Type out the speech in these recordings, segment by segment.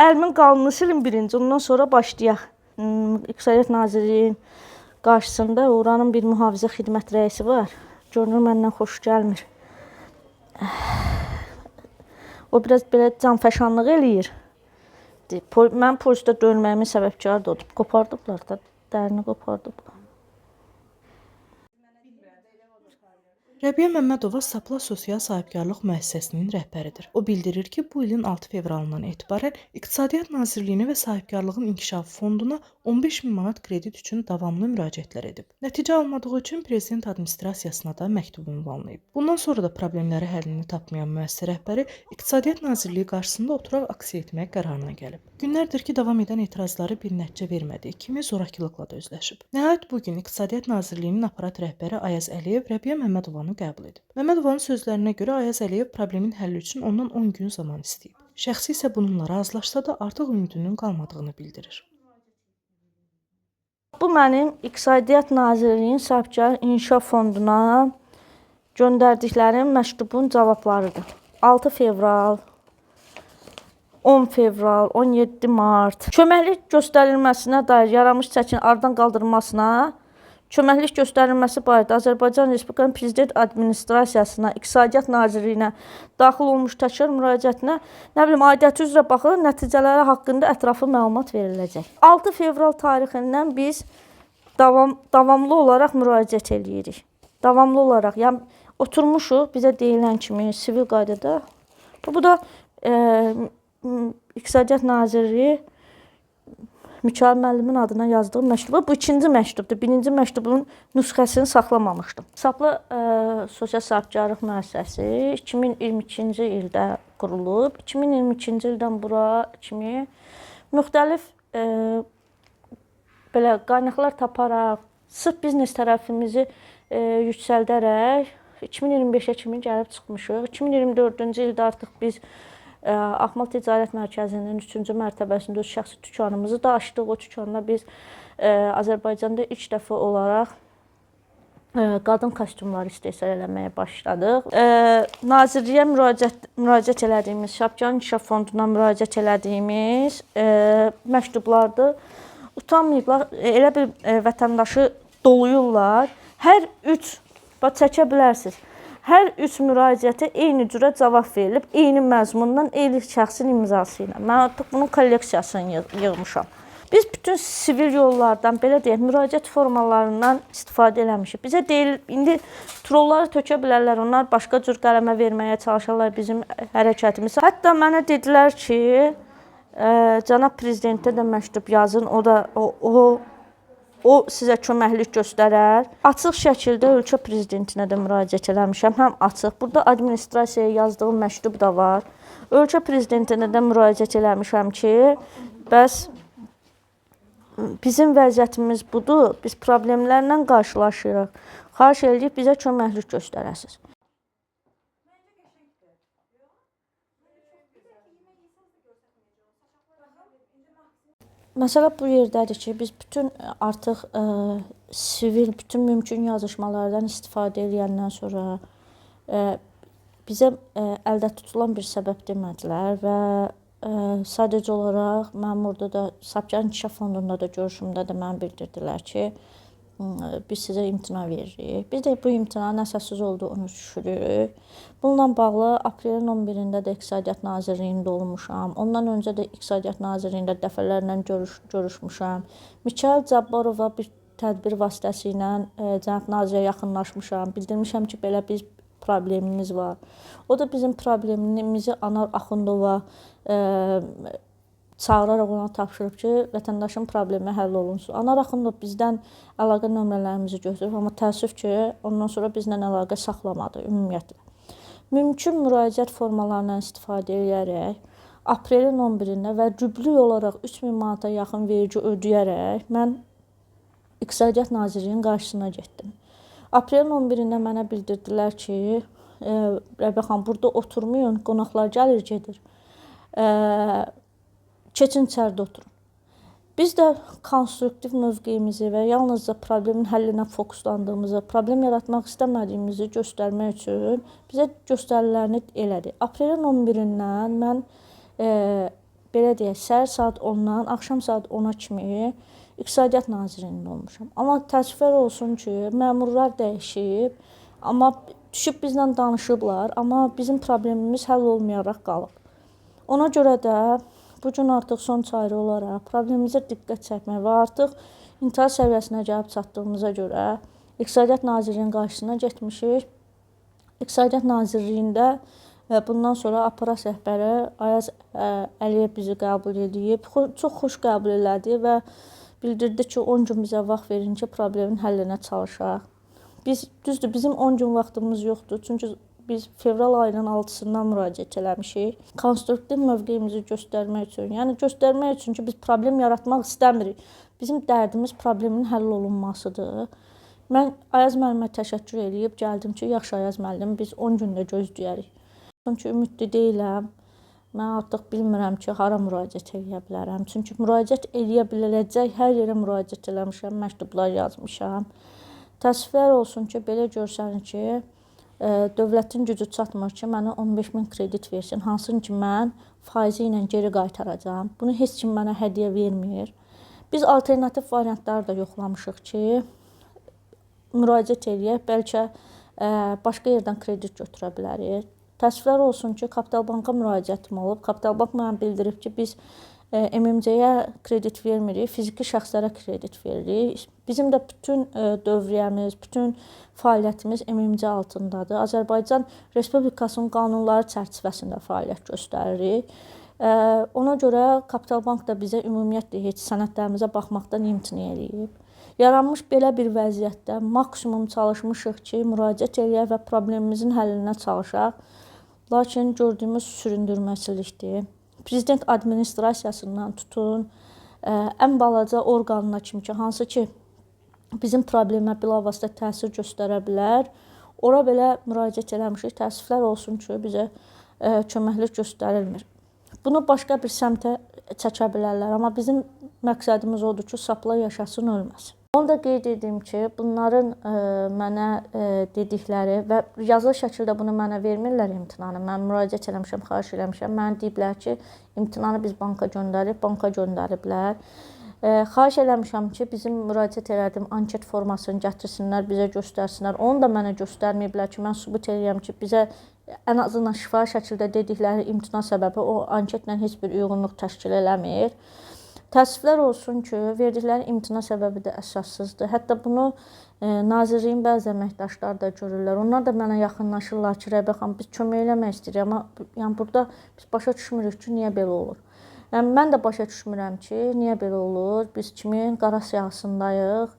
Əlimin qanını silin birinci, ondan sonra başlayaq. İqtisadiyyat Nazirliyinin qarşısında oranın bir mühafizə xidmət rəisi var. Görünür məndən xoş gəlmir. O biraz belə canfəşanlıq eləyir. Mən polisdə dönməyimin səbəbkarı da odur. Qopardıblar da, dərini qopardıblar. Rəbiyə Məmmədova Sapla Sosial Sahibkarlıq müəssisəsinin rəhbəridir. O bildirir ki, bu ilin 6 fevralından etibarən İqtisadiyyat Nazirliyinə və Sahibkarlığın İnkişafı Fonduna 15.000 manat kredit üçün davamlı müraciətlər edib. Nəticə almadığı üçün Prezident Administrasiyasına da məktub ünvanlayıb. Bundan sonra da problemləri həllini tapmayan müəssisə rəhbəri İqtisadiyyat Nazirliyi qarşısında oturaq aksiya etmək qərarına gəlib. Günlərdir ki, davam edən etirazları bir nəticə vermədiyi kimi zorakılıqla da üzləşib. Nəhayət bugün İqtisadiyyat Nazirliyinin aparat rəhbəri Ayaz Əliyev Rəbiyə Məmmədovanı qəbul edib. Məmmədovanın sözlərinə görə Ayaz Əliyev problemin həlli üçün ondan 10 gün zaman istəyib. Şəxsi isə bununla razılaşsa da artıq ümidinin qalmadığını bildirir. Bu mənim İqtisadiyyat Nazirliyinin Sahibkarlıq İnkişaf Fonduna göndərdiklərim məktubun cavablarıdır. 6 fevral, 10 fevral, 17 mart. Köməklik göstərilməsinə dair yaranmış çəkin aradan qaldırılmasına, köməklik göstərilməsi barədə Azərbaycan Respublikasının Prezident Administrasiyasına, İqtisadiyyat Nazirliyinə daxil olmuş təkrar müraciətinə, aidiyyəti üzrə baxılır, nəticələri haqqında ətraflı məlumat veriləcək. 6 fevral tarixindən biz davamlı olaraq müraciət edirik. Davamlı olaraq, yəni oturmuşuq bizə deyilən kimi sivil qaydada. Bu da İqtisadiyyat Nazirliyi Mikail müəllimin adına yazdığım məktubdur. Bu ikinci məktubdur. Birinci məktubun nüsxəsini saxlamamışdım. Sapla Sosial Sahibkarlıq müəssisəsi 2022-ci ildə qurulub. 2022-ci ildən bura kimi müxtəlif belə qaynaqlar taparaq, sırf biznes tərəfimizi yüksəldərək 2025-ə kimi gəlib çıxmışıq. 2024-cü ildə artıq biz Axmal Ticarət Mərkəzinin 3-cü mərtəbəsində öz şəxsi dükanımızı da açdıq. O dükanda biz Azərbaycanda ilk dəfə olaraq qadın kostyumları istehsal eləməyə başladıq. Nazirliyə müraciət elədiyimiz, Sahibkarlıq İnkişaf Fonduna müraciət elədiyimiz məktublardır. Utanmayıblar, elə bir vətəndaşı doluyurlar. Hər üç, bax çəkə bilərsiniz. Hər üç müraciətə eyni cürə cavab verilib, eyni məzmundan, eyni şəxsin imzası ilə. Mən artıq bunun kolleksiyasını yığmışam. Biz bütün sivil yollardan, belə deyək, müraciət formalarından istifadə eləmişik. Bizə deyil, indi trolları tökə bilərlər, onlar başqa cür qələmə verməyə çalışırlar bizim hərəkətimizi. Hətta mənə dedilər ki, cənab prezidentə də məktub yazın, o sizə köməklik göstərər. Açıq şəkildə ölkə prezidentinə də müraciət eləmişəm. Həm açıq. Burada administrasiyaya yazdığım məktub da var. Ölkə prezidentinə də müraciət eləmişəm ki, bəs bizim vəziyyətimiz budur. Biz problemlərlə qarşılaşırıq. Xahiş edib bizə köməklik göstərəsiniz. Məsələ bu yerdədir ki, biz bütün artıq sivil, bütün mümkün yazışmalardan istifadə edəndən sonra bizə əldə tutulan bir səbəb demədilər və sadəcə olaraq mən burada da Sahibkarlıq İnkişaf Fondunda da görüşümdə də mənə bildirdilər ki, biz sizə imtina veririk. Biz də bu imtinanın əsassız olduğunu düşünürük. Bununla bağlı aprelin 11-də də İqtisadiyyat Nazirliyində olmuşam. Ondan öncə də İqtisadiyyat Nazirliyində dəfələrlə görüşmüşəm. Mikail Cabbarova bir tədbir vasitəsilə cənab nazirə yaxınlaşmışam. Bildirmişəm ki, belə bir problemimiz var. O da bizim problemimizi Anar Axundova çağıraraq ona tapşırıb ki, vətəndaşın problemi həll olunsun. Anar Axundov bizdən əlaqə nömrələrimizi götürüb, amma təəssüf ki, ondan sonra bizlə əlaqə saxlamadı ümumiyyətlə. Mümkün müraciət formalarından istifadə edərək, aprelin 11-də və rüblü olaraq 3000 manata yaxın vergi ödəyərək mən İqtisadiyyat Nazirliyinin qarşısına getdim. Aprelin 11-də mənə bildirdilər ki, Rəbiyə xanım, burada oturmayın, qonaqlar gəlir, gedir. Keçin içəridə oturun. Biz də konstruktiv mövqeyimizi və yalnızca problemin həllinə fokuslandığımızı, problem yaratmaq istəmədiyimizi göstərmək üçün bizə göstərilərini elədi. Aprelin 11-dən mən belə deyək, səhər saat 10-dan axşam saat 10-a kimi İqtisadiyyat Nazirliyində olmuşam. Amma təəssüflər olsun ki, məmurlar dəyişib, amma düşüb bizlə danışıblar, amma bizim problemimiz həll olmayaraq qalıb. Ona görə də bu gün artıq son çarə olaraq problemimizə diqqət çəkmək və artıq intihar səviyyəsinə gəlib çatdığımıza görə İqtisadiyyat Nazirliyinin qarşısına getmişik. İqtisadiyyat Nazirliyində bundan sonra aparat rəhbəri Ayaz Əliyev bizi qəbul edib. Çox xoş qəbul elədi və bildirdi ki, 10 gün bizə vaxt verin ki, problemin həllinə çalışaq. Düzdür, bizim 10 gün vaxtımız yoxdur. Çünki biz fevral ayının 6-sından müraciət eləmişik. Konstruktiv mövqeyimizi göstərmək üçün. Yəni göstərmək üçün ki, biz problem yaratmaq istəmirik. Bizim dərdimiz problemin həll olunmasıdır. Mən Ayaz müəllimə təşəkkür edib gəldim ki, yaxşı Ayaz müəllim, biz 10 gündə gözləyərik. Çünki ümidli deyiləm. Mən artıq bilmirəm ki, hara müraciət edə bilərəm. Çünki müraciət edə biləcək hər yerə müraciət eləmişəm, məktublar yazmışam. Təəssüflər olsun ki, belə görsənir ki, dövlətin gücü çatmır ki, mənə 15.000 kredit versin, hansı ki, mən faizi ilə geri qaytaracağam. Bunu heç kim mənə hədiyyə vermir. Biz alternativ variantları da yoxlamışıq ki, müraciət edək, bəlkə başqa yerdən kredit götürə bilərik. Təəssüflər olsun ki, Kapital Banka müraciətim olub. Kapital Bank mənə bildirib ki, biz MMC-yə kredit vermirik, fiziki şəxslərə kredit veririk. Bizim də bütün dövriyyəmiz, bütün fəaliyyətimiz MMC altındadır. Azərbaycan Respublikasının qanunları çərçivəsində fəaliyyət göstəririk. Ona görə Kapital Bank da bizə ümumiyyətlə heç sənədlərimizə baxmaqdan imtina edib. Yaranmış belə bir vəziyyətdə maksimum çalışmışıq ki, müraciət edək və problemimizin həllinə çalışaq. Lakin gördüyümüz süründürməçilikdir. Prezident administrasiyasından tutun, ən balaca orqanına kimi ki, hansı ki, bizim problemə bilavasitə təsir göstərə bilər. Ora belə müraciət eləmişik. Təəssüflər olsun ki, bizə köməklik göstərilmir. Bunu başqa bir səmtə çəkə bilərlər, amma bizim məqsədimiz odur ki, sapla yaşasın, ölməsin. Onu da qeyd edim ki, bunların mənə dedikləri və yazılı şəkildə bunu mənə vermirlər imtinanı. Mən müraciət eləmişəm, xahiş eləmişəm. Mənə deyiblər ki, imtinanı biz banka göndəriblər. Xahiş eləmişəm ki, bizim müraciət elədiyim anket formasını gətirsinlər, bizə göstərsinlər. Onu da mənə göstərməyiblər ki, mən sübut edirəm ki, bizə ən azından şifahi şəkildə dedikləri imtina səbəbi o anketlə heç bir uyğunluq təşkil eləmir. Təəssüflər olsun ki, verdikləri imtina səbəbi də əsassızdır. Hətta bunu Nazirliyin bəzi əməkdaşları da görürlər. Onlar da mənə yaxınlaşırlar ki, Rəbiyə xanım, biz kömək eləmək istəyirik, amma yəni burada biz başa düşmürük ki, niyə belə olur. Yəni mən də başa düşmürəm ki, niyə belə olur. Biz kimin qara siyahısındayıq?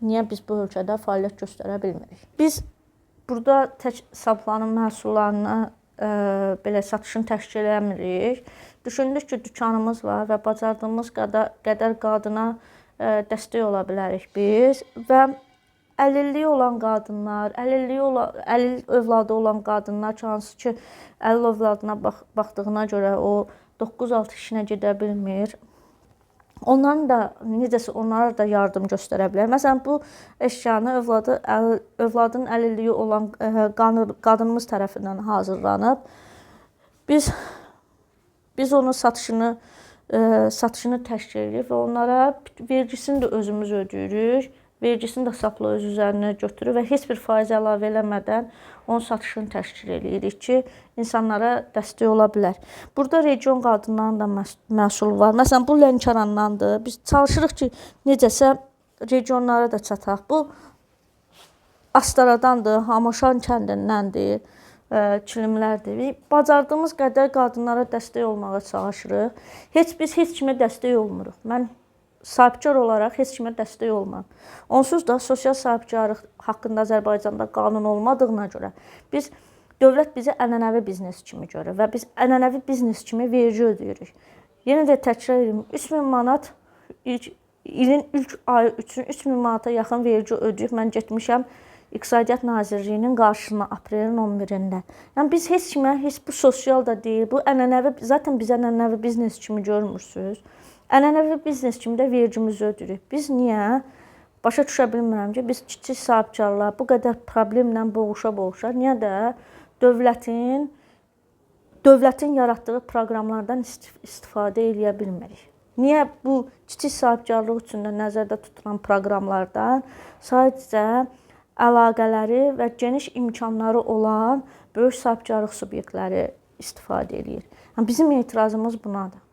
Niyə biz bu ölkədə fəaliyyət göstərə bilmirik? Biz burada tək saplanın məhsullarını belə satışını təşkil eləmirik. Düşündük ki, dükanımız var və bacardığımız qədər qadına dəstək ola bilərik biz və əlilliyi olan qadınlar, əlil övladı olan qadınlar ki, hansı ki, əlil övladına baxdığına görə o 9-6 işinə gedə bilmir. Onlara da yardım göstərə bilər. Məsələn, bu əşyanı övladın əlilliyi olan qadınımız tərəfindən hazırlanıb. Biz onun satışını təşkil edirik və onlara vergisini də özümüz ödəyirik. Vergisini də sapla öz üzərinə götürür və heç bir faiz əlavə eləmədən onun satışını təşkil edirik ki, insanlara dəstək ola bilər. Burada region qadınlarının da məhsulu var. Məsələn, bu Lənkərandandır. Biz çalışırıq ki, necəsə regionlara da çataq. Bu Astaradandır, Hamoşan kəndindəndir. Kilimlərdir. Bacardığımız qədər qadınlara dəstək olmağa çalışırıq. Biz heç kimə dəstək olmuruq. Mən sahibkar olaraq heç kimə dəstək olmam. Onsuz da sosial sahibkarlıq haqqında Azərbaycanda qanun olmadığına görə dövlət bizi ənənəvi biznes kimi görür və biz ənənəvi biznes kimi vergi ödəyirik. Yenə də təkrar edirəm, 3000 manat ilin ilk ayı üçün 3000 manata yaxın vergi ödəyib mən getmişəm İqtisadiyyat Nazirliyinin qarşısına aprelin 11-də. Yəni biz heç kimə, heç bu sosial da deyil, bu ənənəvi, zaten biz ənənəvi biznes kimi görmürsünüz. Ənənəvi biznes kimi də vergimizi ödəyirik. Biz niyə? Başa düşə bilmirəm ki, biz kiçik sahibkarlar bu qədər problemlə boğuşa-boğuşa, niyə də dövlətin dövlətin yaratdığı proqramlardan istifadə edə bilmirik. Niyə bu kiçik sahibkarlıq üçün də nəzərdə tutulan proqramlardan sadəcə əlaqələri və geniş imkanları olan böyük sahibkarlıq subyektləri istifadə edir? Yəni bizim etirazımız bunadır.